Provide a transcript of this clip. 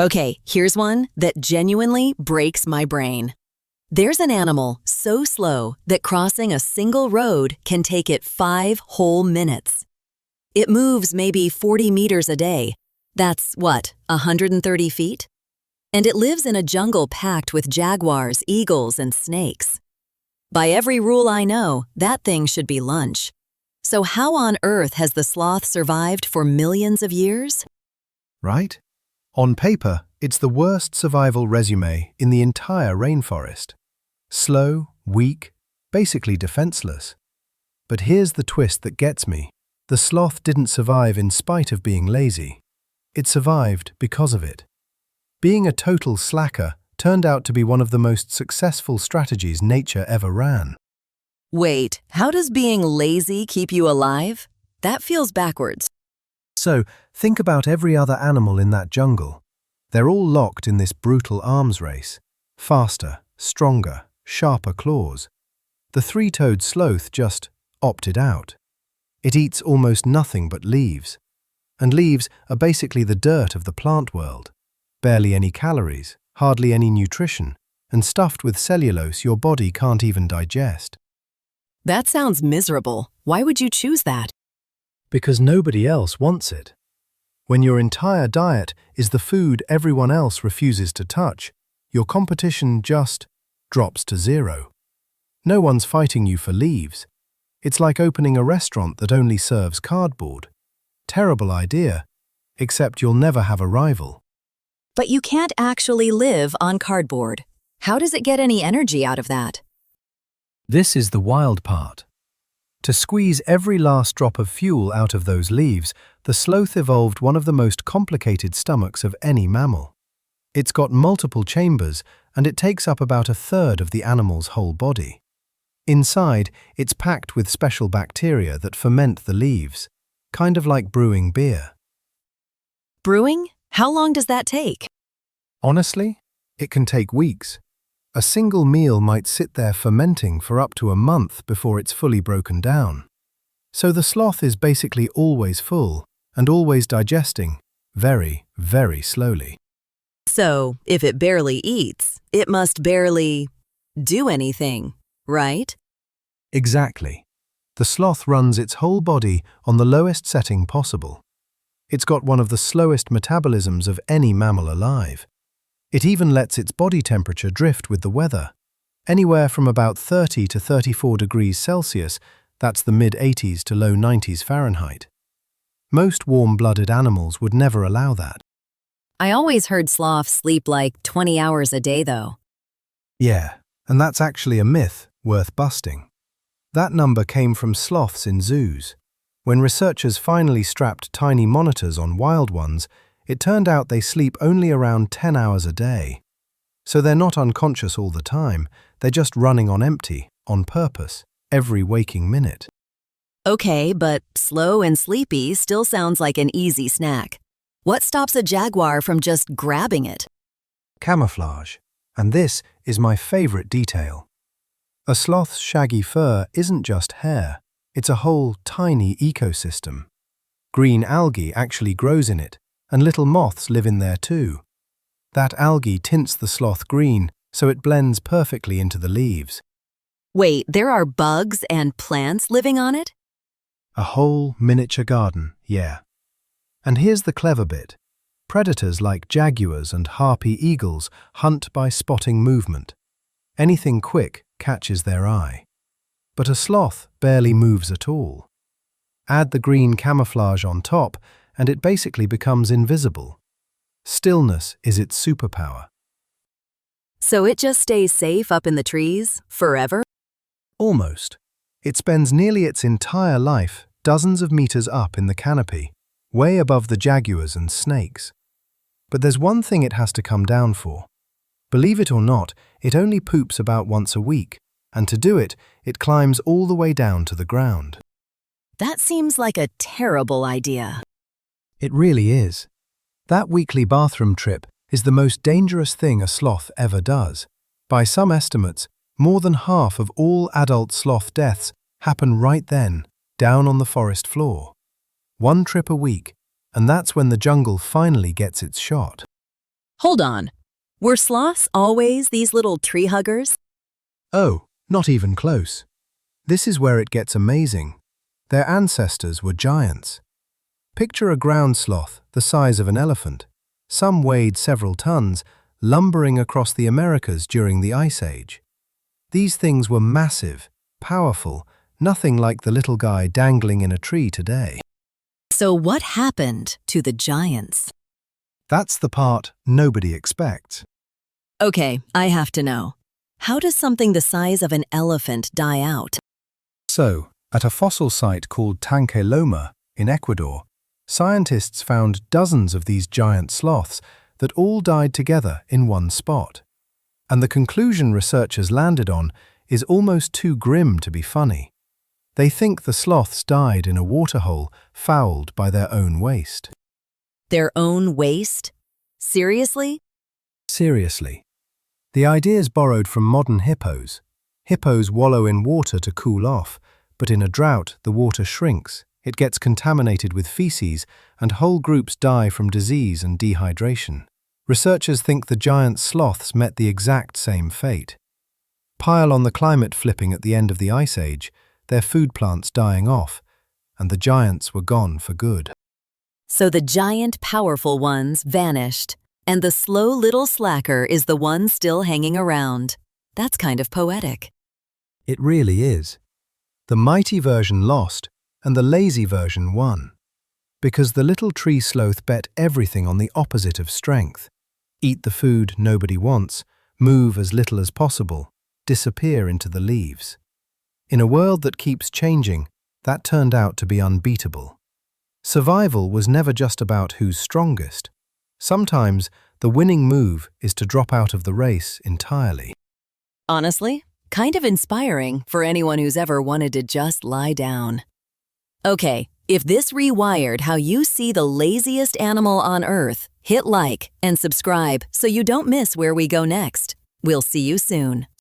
Okay, here's one that genuinely breaks my brain. There's an animal so slow that crossing a single road can take it 5 whole minutes. It moves maybe 40 meters a day. That's what, 130 feet? And it lives in a jungle packed with jaguars, eagles, and snakes. By every rule I know, that thing should be lunch. So how on earth has the sloth survived for millions of years? Right? On paper, it's the worst survival resume in the entire rainforest. Slow, weak, basically defenseless. But here's the twist that gets me. The sloth didn't survive in spite of being lazy. It survived because of it. Being a total slacker turned out to be one of the most successful strategies nature ever ran. Wait, how does being lazy keep you alive? That feels backwards. So, think about every other animal in that jungle. They're all locked in this brutal arms race. Faster, stronger, sharper claws. The three-toed sloth just opted out. It eats almost nothing but leaves. And leaves are basically the dirt of the plant world. Barely any calories, hardly any nutrition, and stuffed with cellulose your body can't even digest. That sounds miserable. Why would you choose that? Because nobody else wants it. When your entire diet is the food everyone else refuses to touch, your competition just drops to zero. No one's fighting you for leaves. It's like opening a restaurant that only serves cardboard. Terrible idea, except you'll never have a rival. But you can't actually live on cardboard. How does it get any energy out of that? This is the wild part. To squeeze every last drop of fuel out of those leaves, the sloth evolved one of the most complicated stomachs of any mammal. It's got multiple chambers, and it takes up about a third of the animal's whole body. Inside, it's packed with special bacteria that ferment the leaves, kind of like brewing beer. Brewing? How long does that take? Honestly, it can take weeks. A single meal might sit there fermenting for up to a month before it's fully broken down. So the sloth is basically always full and always digesting, very, very slowly. So, if it barely eats, it must barely do anything, right? Exactly. The sloth runs its whole body on the lowest setting possible. It's got one of the slowest metabolisms of any mammal alive. It even lets its body temperature drift with the weather. Anywhere from about 30 to 34 degrees Celsius, that's the mid-80s to low 90s Fahrenheit. Most warm-blooded animals would never allow that. I always heard sloths sleep like 20 hours a day, though. Yeah, and that's actually a myth worth busting. That number came from sloths in zoos. When researchers finally strapped tiny monitors on wild ones, it turned out they sleep only around 10 hours a day. So they're not unconscious all the time, they're just running on empty, on purpose, every waking minute. Okay, but slow and sleepy still sounds like an easy snack. What stops a jaguar from just grabbing it? Camouflage. And this is my favorite detail. A sloth's shaggy fur isn't just hair, it's a whole tiny ecosystem. Green algae actually grows in it, and little moths live in there too. That algae tints the sloth green, so it blends perfectly into the leaves. Wait, there are bugs and plants living on it? A whole miniature garden, yeah. And here's the clever bit. Predators like jaguars and harpy eagles hunt by spotting movement. Anything quick catches their eye. But a sloth barely moves at all. Add the green camouflage on top, and it basically becomes invisible. Stillness is its superpower. So it just stays safe up in the trees, forever? Almost. It spends nearly its entire life dozens of meters up in the canopy, way above the jaguars and snakes. But there's one thing it has to come down for. Believe it or not, it only poops about once a week, and to do it, it climbs all the way down to the ground. That seems like a terrible idea. It really is. That weekly bathroom trip is the most dangerous thing a sloth ever does. By some estimates, more than half of all adult sloth deaths happen right then, down on the forest floor. One trip a week, and that's when the jungle finally gets its shot. Hold on. Were sloths always these little tree huggers? Oh, not even close. This is where it gets amazing. Their ancestors were giants. Picture a ground sloth the size of an elephant. Some weighed several tons, lumbering across the Americas during the Ice Age. These things were massive, powerful, nothing like the little guy dangling in a tree today. So what happened to the giants? That's the part nobody expects. Okay, I have to know. How does something the size of an elephant die out? So, at a fossil site called Tanque Loma in Ecuador, scientists found dozens of these giant sloths that all died together in one spot. And the conclusion researchers landed on is almost too grim to be funny. They think the sloths died in a waterhole fouled by their own waste. Their own waste? Seriously? Seriously. The idea's borrowed from modern hippos. Hippos wallow in water to cool off, but in a drought the water shrinks, it gets contaminated with feces, and whole groups die from disease and dehydration. Researchers think the giant sloths met the exact same fate. Pile on the climate flipping at the end of the Ice Age, their food plants dying off, and the giants were gone for good. So the giant powerful ones vanished, and the slow little slacker is the one still hanging around. That's kind of poetic. It really is. The mighty version lost, and the lazy version won. Because the little tree sloth bet everything on the opposite of strength. Eat the food nobody wants, move as little as possible, disappear into the leaves. In a world that keeps changing, that turned out to be unbeatable. Survival was never just about who's strongest. Sometimes, the winning move is to drop out of the race entirely. Honestly, kind of inspiring for anyone who's ever wanted to just lie down. Okay, if this rewired how you see the laziest animal on Earth, hit like and subscribe so you don't miss where we go next. We'll see you soon.